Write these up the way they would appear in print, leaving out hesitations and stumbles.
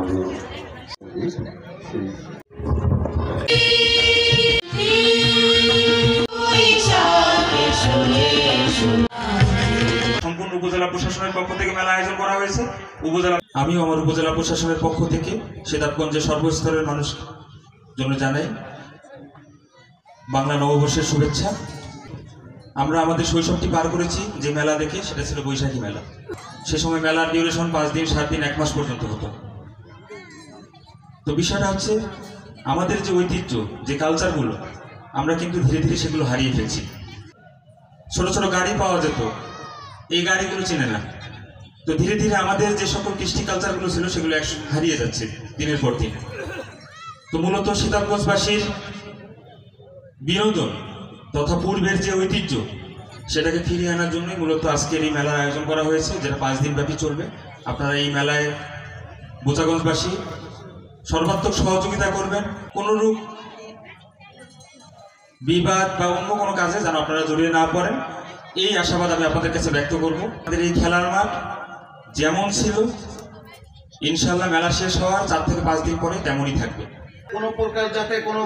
সম্পূর্ণ উপজেলা প্রশাসনের পক্ষ থেকে মেলা আয়োজন করা হয়েছে। আমিও আমার উপজেলা প্রশাসনের পক্ষ থেকে সিতাবগঞ্জের সর্বস্তরের মানুষ জন্য জানাই বাংলা নববর্ষের শুভেচ্ছা। আমরা আমাদের শৈশবটি পার করেছি যে মেলা দেখে, সেটা ছিল বৈশাখী মেলা। সে সময় মেলার ডিউরেশন 5 দিন 7 দিন 1 মাস পর্যন্ত হতো। তো বিষয়টা হচ্ছে আমাদের যে ঐতিহ্য, যে কালচারগুলো, আমরা কিন্তু ধীরে ধীরে সেগুলো হারিয়ে ফেলছি। ছোট ছোট গাড়ি পাওয়া যেত, এই গাড়িগুলো চেনে না। তো ধীরে ধীরে আমাদের যে সকল কৃষ্টি কালচারগুলো ছিল সেগুলো হারিয়ে যাচ্ছে দিনের পর দিন। তো মূলত সিতাবগঞ্জবাসীর বিনোদন তথা পূর্বের যে ঐতিহ্য, সেটাকে ফিরিয়ে আনার জন্যই মূলত আজকের এই মেলার আয়োজন করা হয়েছে, যেটা 5 দিন ব্যাপী চলবে। আপনারা এই মেলায় বোচাগঞ্জবাসী সর্বাত্মক সহযোগিতা করবেন। কোনোরূপ বিবাদ বা অন্য কোনো কাজে যেন আপনারা জড়িয়ে না পড়েন, এই আশাবাদ আমি আপনাদের কাছে ব্যক্ত করব। আমাদের এই খেলার মাঠ যেমন ছিল, ইনশাল্লাহ মেলা শেষ হওয়ার 4 থেকে 5 দিন পরে তেমনই থাকবে। কোনো প্রকার যাতে কোনো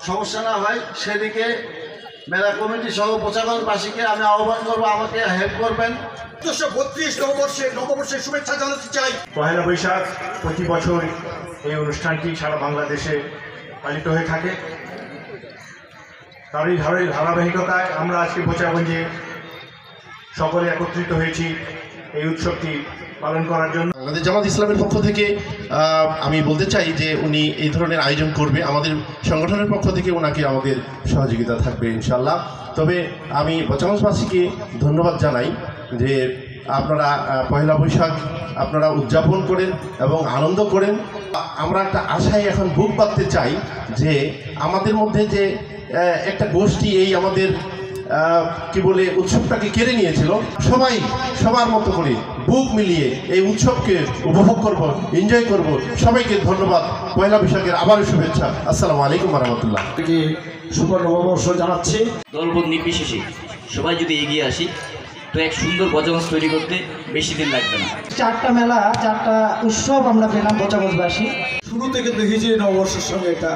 সমস্যা না হয় সেদিকে মেলা কমিটি সহ বোচাগঞ্জবাসীকে আমি আহ্বান করবো, আমাকে হেল্প করবেন। 32 নববর্ষের শুভেচ্ছা জানাতে চাই। পহেলা বৈশাখ প্রতি বছর এই অনুষ্ঠানটি সারা বাংলাদেশে পালিত হয়ে থাকে। তারই ধারাবাহিকতায় আমরা আজকে বোচাগঞ্জে সকলে একত্রিত হয়েছি এই উৎসবটি পালন করার জন্য। বাংলাদেশ জামাত ইসলামের পক্ষ থেকে আমি বলতে চাই যে উনি এই ধরনের আয়োজন করবে, আমাদের সংগঠনের পক্ষ থেকে ওনাকে আমাদের সহযোগিতা থাকবে ইনশাল্লাহ। তবে আমি বোচাগঞ্জবাসীকে ধন্যবাদ জানাই যে আপনারা পয়লা বৈশাখ আপনারা উদযাপন করেন এবং আনন্দ করেন। আমরা একটা আশায় এখন বুক বাঁধতে চাই যে আমাদের মধ্যে যে একটা গোষ্ঠী এই আমাদের কি বলে উৎসবটাকে কেড়ে নিয়েছিল, সবাই সবার মতো করে বুক মিলিয়ে এই উৎসবকে উপভোগ করব, এনজয় করব। সবাইকে ধন্যবাদ, পয়লা বৈশাখের আবারও শুভেচ্ছা। আসসালামু আলাইকুম রহমতুল্লাহ। শুভ নববর্ষ জানাচ্ছি। দলবল নির্বিশেষে সবাই যদি এগিয়ে আসি তো এক সুন্দর বোচাগঞ্জ তৈরি করতে বেশি দিন লাগবে না। 4টা মেলা, 4টা উৎসব আমরা পেলাম বোচাগঞ্জবাসী। শুরু থেকে তো হিজরি নববর্ষের সঙ্গে এটা